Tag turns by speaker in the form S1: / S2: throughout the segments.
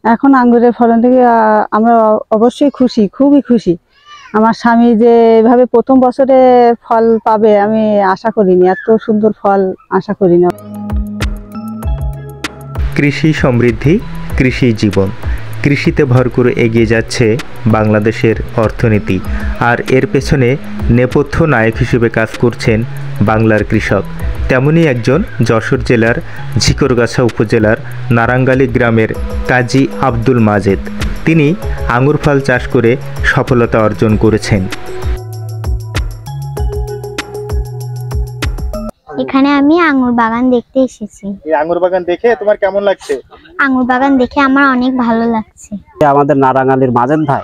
S1: এখন আঙ্গুরের ফলন থেকে আমরা অবশ্যই খুশি, খুবই খুশি। আমার স্বামী যে এভাবে প্রথম বছরে ফল পাবে আমি আশা করিনি, এত সুন্দর ফল আশা করি না।
S2: কৃষি সমৃদ্ধি, কৃষি জীবন। কৃষিতে ভর করে এগিয়ে যাচ্ছে বাংলাদেশের অর্থনীতি, আর এর পেছনে নেপথ্য নায়ক হিসেবে কাজ করছেন বাংলার কৃষক। তেমনই একজন যশোর জেলার ঝিকরগাছা উপজেলার নারাঙ্গালী গ্রামের কাজী আব্দুল মাজেদ। তিনি আঙুর ফল চাষ করে সফলতা অর্জন করেছেন।
S3: এখানে আমি আঙ্গুর বাগান দেখতে এসেছি।
S2: এই আঙুর বাগান দেখে তোমার কেমন লাগছে?
S3: আঙ্গুর বাগান দেখে আমার অনেক ভালো লাগছে।
S4: আমাদের নারাঙ্গালীর মাজেদ ভাই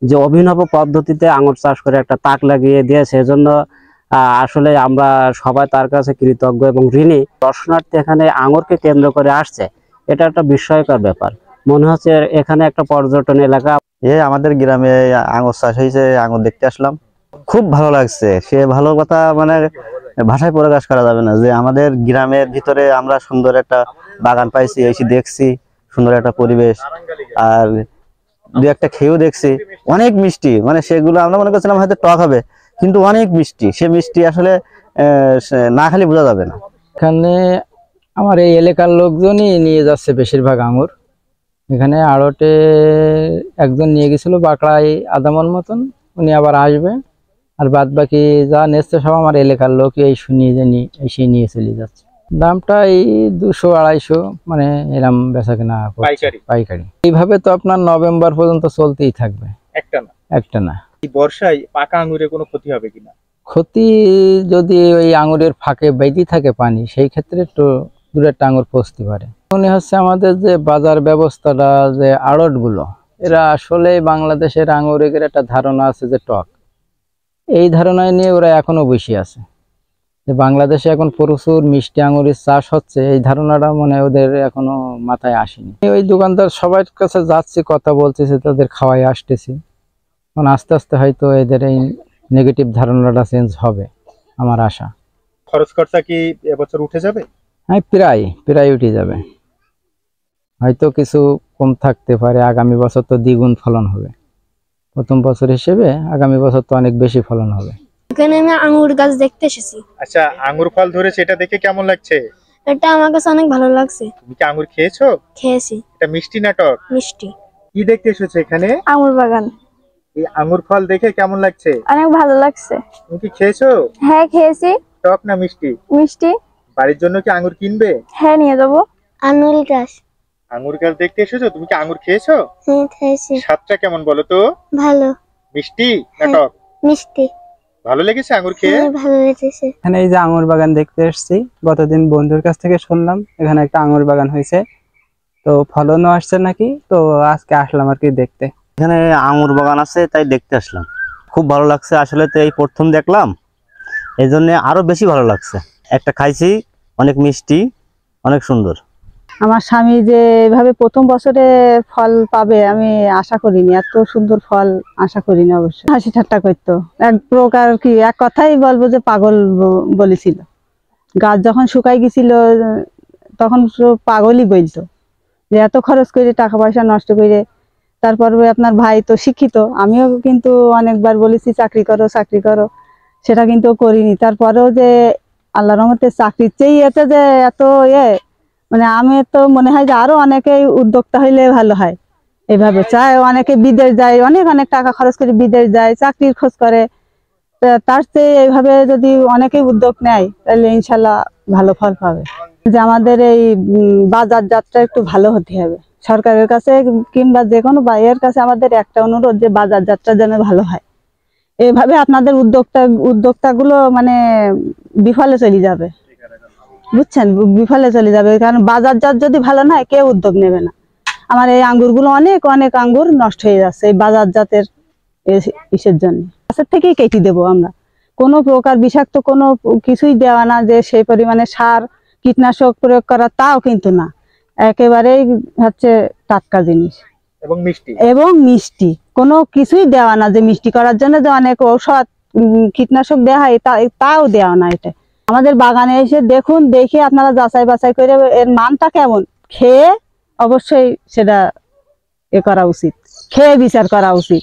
S4: যে অভিনব পদ্ধতিতে আঙ্গুর চাষ করে একটা তাক লাগিয়ে দিয়েছে, সেজন্য আসলে আমরা সবাই তার কাছে কৃতজ্ঞ এবং ঋণী। দর্শনার্থী এখানে আঙ্গুরকে কেন্দ্র করে আসছে, এটা একটা বিস্ময়কর ব্যাপার। মনে হচ্ছে এখানে একটা পর্যটন এলাকা।
S5: আমাদের গ্রামে আঙ্গুর চাষ হয়েছে, আঙ্গুর দেখতে আসলাম, খুব ভালো লাগছে। সে ভালো কথা মানে ভাষায় প্রকাশ করা যাবে না, যে আমাদের গ্রামের ভিতরে আমরা সুন্দর একটা বাগান পাইছি, এসে দেখছি সুন্দর একটা পরিবেশ, আর দু একটা খেয়েও দেখছি, অনেক মিষ্টি। মানে সেগুলো আমরা মনে করছিলাম হয়তো টক হবে, কিন্তু অনেক মিষ্টি। সে মিষ্টি আসলে না খালি বোঝা যাবে না।
S6: এখানে আমার এই এলাকার লোকজনই নিয়ে যাচ্ছে বেশিরভাগ আঙুর। এখানে আড়তে একজন নিয়ে গেছিল বাঁকড়ায় আদামন মতন, উনি আবার আসবে, আর বাদ বাকি যা নিচ্ছে সব আমার এলাকার লোক এই শুনিয়ে এসে নিয়ে চলে যাচ্ছে। দামটা এই 200-250 মানে এরম বেচা কেনা পাইকারি। এইভাবে তো আপনার নভেম্বর পর্যন্ত চলতেই থাকবে, একটা না।
S2: বর্ষায় পাকা আঙুরে কোনো ক্ষতি হবে কিনা?
S6: ক্ষতি যদি ওই আঙুরের ফাঁকে বেঁধে থাকে পানি, সেই ক্ষেত্রে একটু দূরের আঙুর পচতে পারে। মনে হচ্ছে আমাদের যে বাজার ব্যবস্থাটা, যে আড়তগুলো, এরা আসলে বাংলাদেশের আঙুরের একটা ধারণা আছে যে টক, এই ধারণায় নিয়ে ওরা এখনো বসে আছে যে বাংলাদেশে এখন প্রচুর মিষ্টি আঙুরের চাষ হচ্ছে। এই ধারণাটা মনে ওদের এখনো মাথায় আসেনি। ওই দোকানদার সবার কাছে যাচ্ছে, কথা বলতেছে, তাদের খাওয়াই আসতেছি। এখন আস্তে আস্তে হয়তো এদের এই নেগেটিভ ধারণাটা চেঞ্জ হবে আমার আশা।
S2: খরচ খরচা কি এবছর উঠে যাবে?
S6: হ্যাঁ, প্রায় উঠে যাবে। হয়তো কিছু কম থাকতে পারে, আগামী বছর তো দ্বিগুণ ফলন হবে। প্রথম বছর হিসেবে আগামী বছর তো অনেক বেশি ফলন হবে।
S7: এখানে আমি আঙ্গুর গাছ দেখতে এসেছি।
S2: আচ্ছা, আঙ্গুর ফল ধরেছে, এটা দেখে কেমন লাগছে?
S7: এটা আমার কাছে অনেক ভালো লাগছে।
S2: তুমি কি আঙ্গুর খেয়েছো?
S7: খেয়েছি।
S2: এটা মিষ্টি না টক?
S7: মিষ্টি।
S2: কি দেখতে এসেছো এখানে?
S7: আঙ্গুর বাগান।
S2: এই আঙ্গুর ফল দেখে কেমন লাগছে?
S7: অনেক ভালো লাগছে।
S2: তুমি কি খেয়েছো?
S7: হ্যাঁ, খেয়েছি।
S2: টক না মিষ্টি?
S7: মিষ্টি।
S2: বাড়ির জন্য কি আঙ্গুর কিনবে?
S7: হ্যাঁ, নিয়ে যাবো। আঙ্গুর গাছ।
S2: আঙ্গুর গাছ দেখতে এসেছো? তুমি কি আঙ্গুর খেয়েছো?
S7: হ্যাঁ, খেয়েছি।
S2: স্বাদটা কেমন বলো তো?
S7: ভালো।
S2: মিষ্টি না টক?
S7: মিষ্টি।
S2: ভালো লেগেছে আঙ্গুর খেয়ে?
S7: ভালো লেগেছে।
S8: এখানে এই যে আঙ্গুর বাগান দেখতে এসেছি, গতদিন বন্ধুর কাছ থেকে শুনলাম এখানে একটা আঙ্গুর বাগান হয়েছে, তো ফলনও আসছে নাকি, তো আজকে আসলাম আর কি দেখতে।
S5: এখানে আঙ্গুর বাগান আছে, তাই দেখতে আসলাম। খুব ভালো লাগছে আসলে, তো এই প্রথম দেখলাম, এই জন্য আরো বেশি ভালো লাগছে। একটা খাইছি, অনেক মিষ্টি, অনেক সুন্দর।
S1: আমার স্বামী যে এভাবে প্রথম বছরে ফল পাবে আমি আশা করিনি, এত সুন্দর ফল আশা করিনি। অবশ্যই হাসি ঠাট্টা করতো, এক প্রকার কি এক কথাই বলবো যে পাগল বলেছিল। গাছ যখন শুকাই গেছিল তখন পাগলই বলতো যে এত খরচ করে টাকা পয়সা নষ্ট করে। তারপরে আপনার ভাই তো শিক্ষিত, আমিও কিন্তু অনেকবার বলেছি চাকরি করো চাকরি করো, সেটা কিন্তু করিনি। তারপরেও যে আল্লাহর রহমতে চাকরির চেয়ে এতে যে এত মানে আমি তো মনে হয় যে আরো অনেকেই উদ্যোক্তা হইলে ভালো হয়। এইভাবে চায়, অনেকে বিদেশ যায়, অনেক অনেক টাকা খরচ করে বিদেশ যায়, চাকরির খোঁজ করে। তার চেয়ে এইভাবে যদি অনেকেই উদ্যোগ নেয় তাহলে ইনশাল্লাহ ভালো ফল পাবে। যে আমাদের এই বাজার যাত্রা একটু ভালো হতে হবে সরকারের কাছে কিংবা যে কোনো এর কাছে আমাদের একটা অনুরোধ যে বাজার যাত্রা যেন ভালো হয়। এইভাবে আপনাদের উদ্যোক্তাগুলো মানে বিফলে চলে যাবে, বুঝছেন, বিফলে চলে যাবে। কারণ বাজারজাত যদি ভালো না হয় কেউ উদ্যোগ নেবে না। আমার এই আঙ্গুরগুলো অনেক অনেক আঙ্গুর নষ্ট হয়ে যাচ্ছে এই বাজারজাতের ইসের জন্য। গাছের থেকেই কেটে দেবো আমরা, কোনো প্রকার বিষাক্ত কোনো কিছুই দেওয়া না, যে সেই পরিমাণে সার কীটনাশক প্রয়োগ করা তাও কিন্তু না, একেবারেই হচ্ছে টাটকা জিনিস এবং মিষ্টি, কোনো কিছুই দেওয়া না যে মিষ্টি করার জন্য যে অনেক ঔষধ কীটনাশক দেওয়া হয় তাও দেওয়া না। এটা আমাদের বাগানে এসে দেখুন, দেখে আপনারা যাচাই বাছাই করে এর মানটা কেমন, খেয়ে অবশ্যই সেটা এ করা উচিত, খেয়ে বিচার করা উচিত।